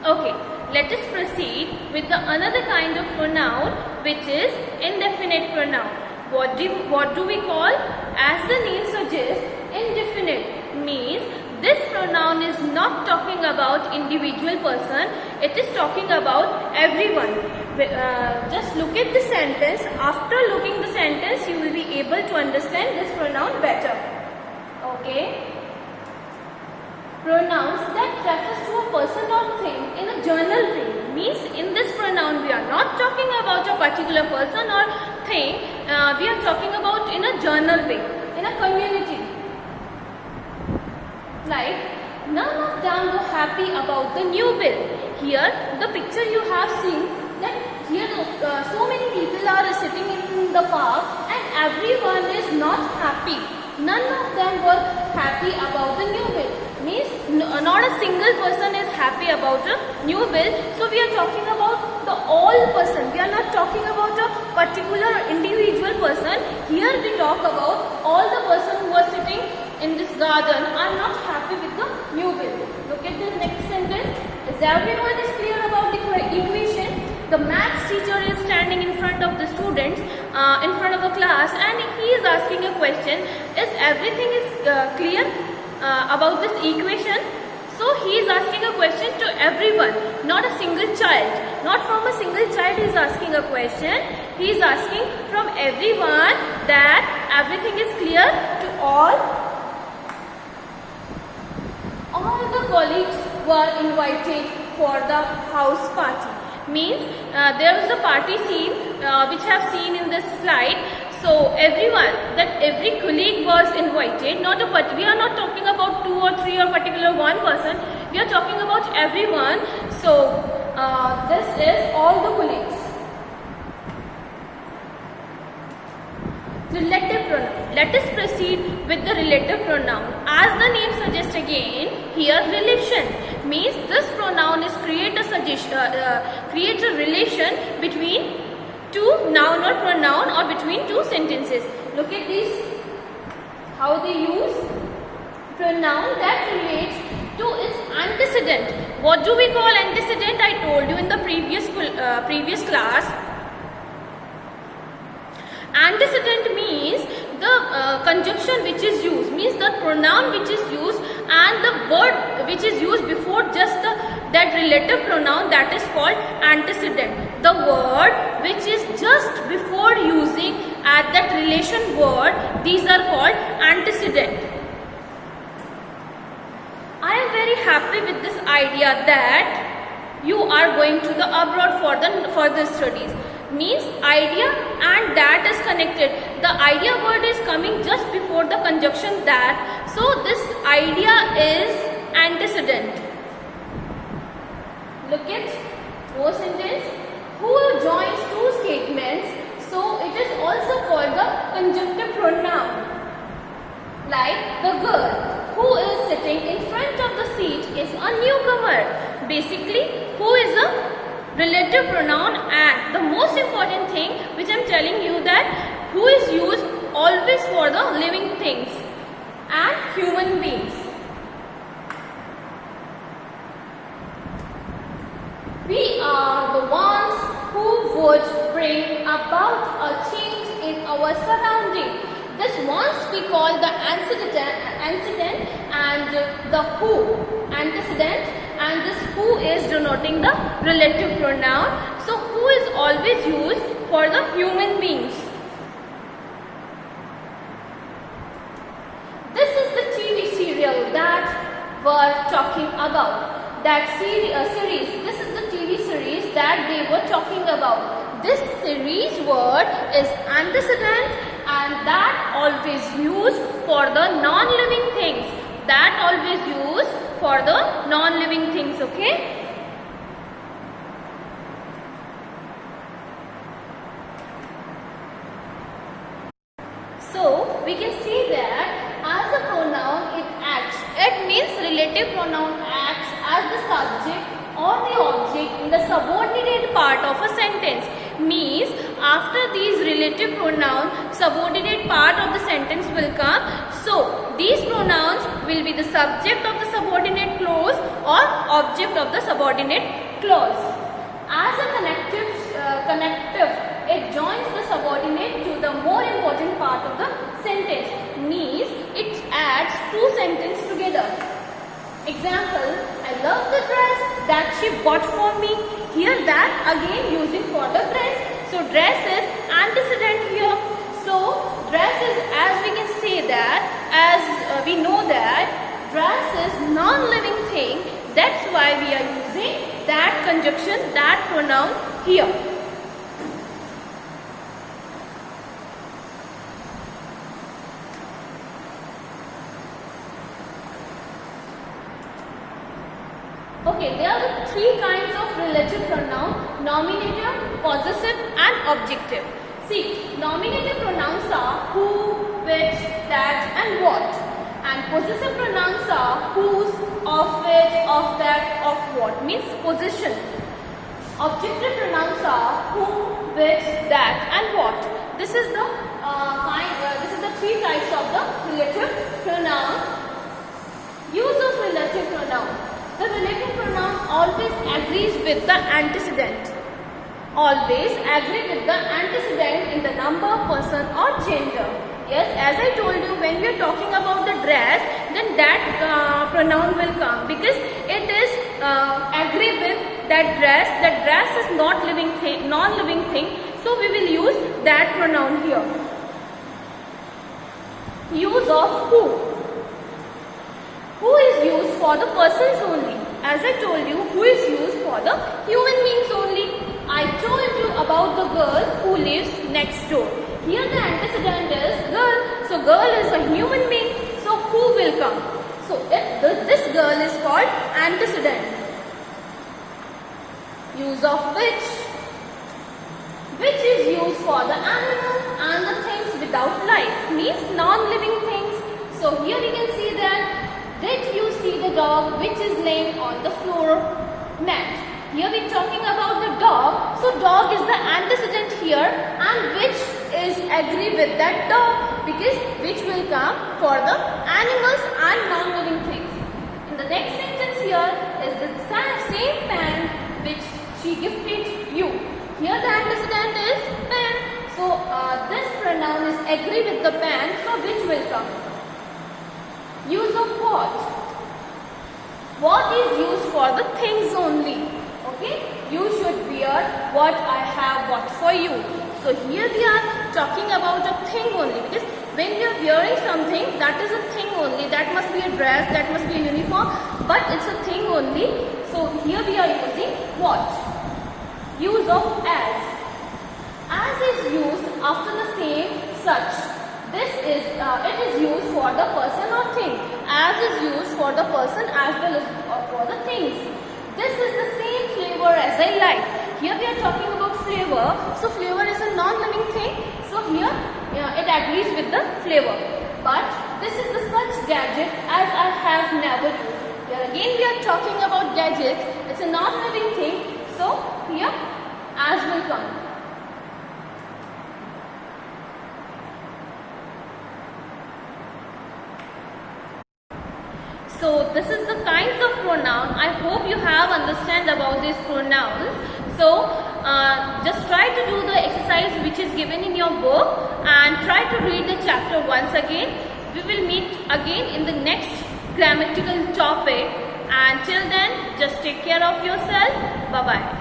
Okay, let us proceed with the another kind of pronoun, which is indefinite pronoun. What do we call? As the name suggests, indefinite means this pronoun is not talking about individual person, it is talking about everyone. Just look at the sentence. After looking the sentence, you will be able to understand this pronoun better. Okay. Pronouns that refers to a person or thing in a general way means in this pronoun we are not talking about a particular person or thing, we are talking about in a general way, in a community. Like, none of them were happy about the new bill. Here, the picture you have seen that here so many people are sitting in the park and everyone is not happy. None of them were happy about the new bill. Means not a single person is happy about a new bill. So we are talking about the all person. We are not talking about a particular individual person. Here we talk about all the person who are sitting in this garden are not happy with the new bill. Look at the next sentence. Is everyone is clear about the equation? The maths teacher is standing in front of the students, in front of the class, and he is asking a question. Is everything is clear about this equation? So he is asking a question to everyone, not a single child. Not from a single child he is asking a question. He is asking from everyone that everything is clear to all. All the colleagues were invited for the house party. Means there was a party scene which I have seen in this slide. So everyone, that every colleague was invited. We are not talking about 2 or 3 or particular one person. We are talking about everyone. So this is all the colleagues. Relative pronoun. Let us proceed with the relative pronoun. As the name suggests again, here relation means this pronoun is creates a relation between two noun or pronoun or between two sentences. Look at this, how they use pronoun that relates to its antecedent. What do we call antecedent? I told you in the previous class. Antecedent means the conjunction which is used, means the pronoun which is used and the word which is used before just that relative pronoun, that is called antecedent. The word which is just before using at that relation word, these are called antecedent. I am very happy with this idea that you are going to the abroad for the further studies. Means idea and that is connected. The idea word is coming just before the conjunction that. So this idea is antecedent. Look at more sentence. Who joins two statements. So it is also called the conjunctive pronoun. Like the girl who is sitting in front of the seat is a newcomer. Basically, who is a relative pronoun, and the most important thing which I am telling you that who is used always for the living things and human beings. We are the ones who would bring about a change in our surrounding. This once we call the antecedent and the who antecedent, and this who is denoting the relative pronoun. So who is always used for the human beings. This is the TV serial that we're talking about. That series, this is the TV series that they were talking about. This series word is antecedent and that always used for the non-living things. That always used for the non-living things, okay? So we can see that as a pronoun it acts. It means relative pronoun acts as the subject or the object in the subordinate part of a sentence. Means after these relative pronouns, subordinate part of the sentence will come. So these pronouns will be the subject of the subordinate clause or object of the subordinate clause. As a connective, it joins the subordinate to the more important part of the sentence. Means it adds two sentences together. Example, I love the dress that she bought for me. Here that again using for the dress. So dress is antecedent here. So dress is, as we can say that, as we know that dress is non-living thing. That's why we are using that conjunction, that pronoun here. Okay, there are the three kinds of relative pronoun: nominative, possessive and objective. See, nominative pronouns are who, which, that and what. And possessive pronouns are whose, of which, of that, of what. Means possession. Objective pronouns are who, which, that and what. This is the three types of the relative pronoun. Use of relative pronoun. The relative pronoun always agrees with the antecedent. Always agree with the antecedent in the number, person or gender. Yes, as I told you, when we are talking about the dress, then that pronoun will come because it is agree with that dress. That dress is non-living thing. So we will use that pronoun here. Use of who. Who is used for the persons only. As I told you, who is used for the human beings only. I told you about the girl who lives next door. Here the antecedent is girl. So girl is a human being. So who will come? So if this girl is called antecedent. Use of which. Which is used for the animal and the things without life. Means non-living things. So here we can see that. Did you see the dog which is laying on the floor mat? Here we are talking about the dog. So dog is the antecedent here and which is agree with that dog because which will come for the animals and non-living things. In the next sentence here is the same pen which she gifted you. Here the antecedent is pen. So this pronoun is agree with the pen. So which will come? Use of what? What is used for the things only. Okay, you should wear what I have bought for you. So here we are talking about a thing only because when we are wearing something, that is a thing only. That must be a dress, that must be a uniform, but it's a thing only. So here we are using what? Use of as. As is used after the same such. This is it is used for the person or thing. As is used for the person as well as for the things. This is the same flavor as I like. Here we are talking about flavor. So flavor is a non-living thing. So here it agrees with the flavor. But this is the such gadget as I have never used. Here again we are talking about gadgets. It's a non-living thing. So here as will come. So this is the kinds of pronoun. I hope you have understand about these pronouns. So just try to do the exercise which is given in your book and try to read the chapter once again. We will meet again in the next grammatical topic, and till then just take care of yourself. Bye bye.